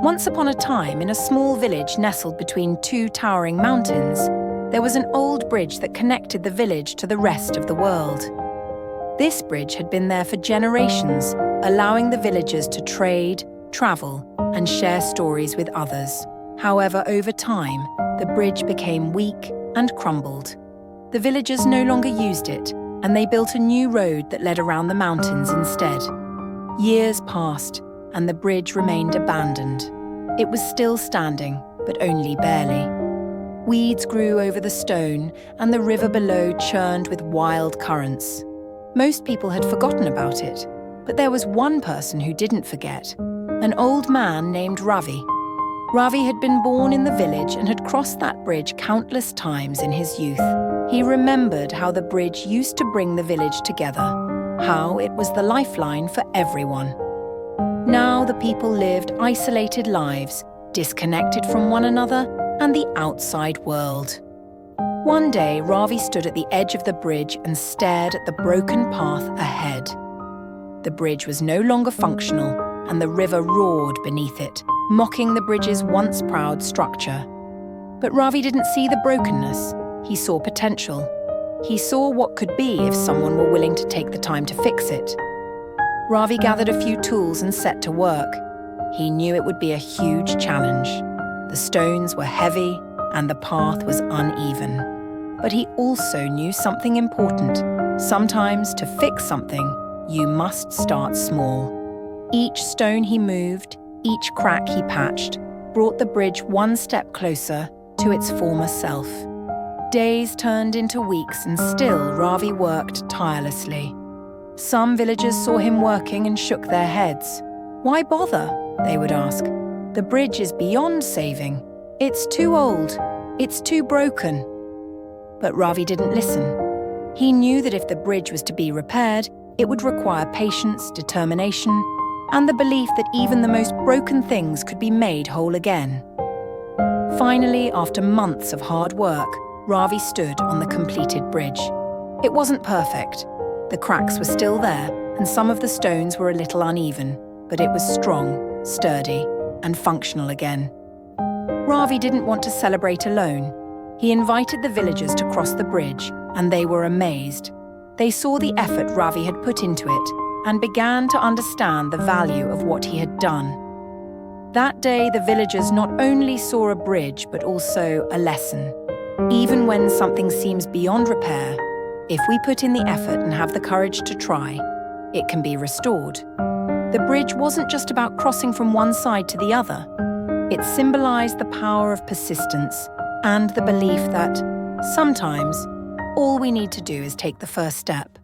Once upon a time, in a small village nestled between two towering mountains, there was an old bridge that connected the village to the rest of the world. This bridge had been there for generations, allowing the villagers to trade, travel, and share stories with others. However, over time, the bridge became weak and crumbled. The villagers no longer used it, and they built a new road that led around the mountains instead. Years passed, and the bridge remained abandoned. It was still standing, but only barely. Weeds grew over the stone, and the river below churned with wild currents. Most people had forgotten about it, but there was one person who didn't forget, an old man named Ravi. Ravi had been born in the village and had crossed that bridge countless times in his youth. He remembered how the bridge used to bring the village together, how it was the lifeline for everyone. Now the people lived isolated lives, disconnected from one another and the outside world. One day, Ravi stood at the edge of the bridge and stared at the broken path ahead. The bridge was no longer functional, and the river roared beneath it, mocking the bridge's once proud structure. But Ravi didn't see the brokenness. He saw potential. He saw what could be if someone were willing to take the time to fix it. Ravi gathered a few tools and set to work. He knew it would be a huge challenge. The stones were heavy and the path was uneven. But he also knew something important. Sometimes to fix something, you must start small. Each stone he moved, each crack he patched, brought the bridge one step closer to its former self. Days turned into weeks and still Ravi worked tirelessly. Some villagers saw him working and shook their heads. "Why bother?" they would ask. "The bridge is beyond saving. It's too old. It's too broken." But Ravi didn't listen. He knew that if the bridge was to be repaired, it would require patience, determination, and the belief that even the most broken things could be made whole again. Finally, after months of hard work, Ravi stood on the completed bridge. It wasn't perfect. The cracks were still there, and some of the stones were a little uneven, but it was strong, sturdy, and functional again. Ravi didn't want to celebrate alone. He invited the villagers to cross the bridge, and they were amazed. They saw the effort Ravi had put into it and began to understand the value of what he had done. That day, the villagers not only saw a bridge, but also a lesson. Even when something seems beyond repair, if we put in the effort and have the courage to try, it can be restored. The bridge wasn't just about crossing from one side to the other. It symbolized the power of persistence and the belief that sometimes all we need to do is take the first step.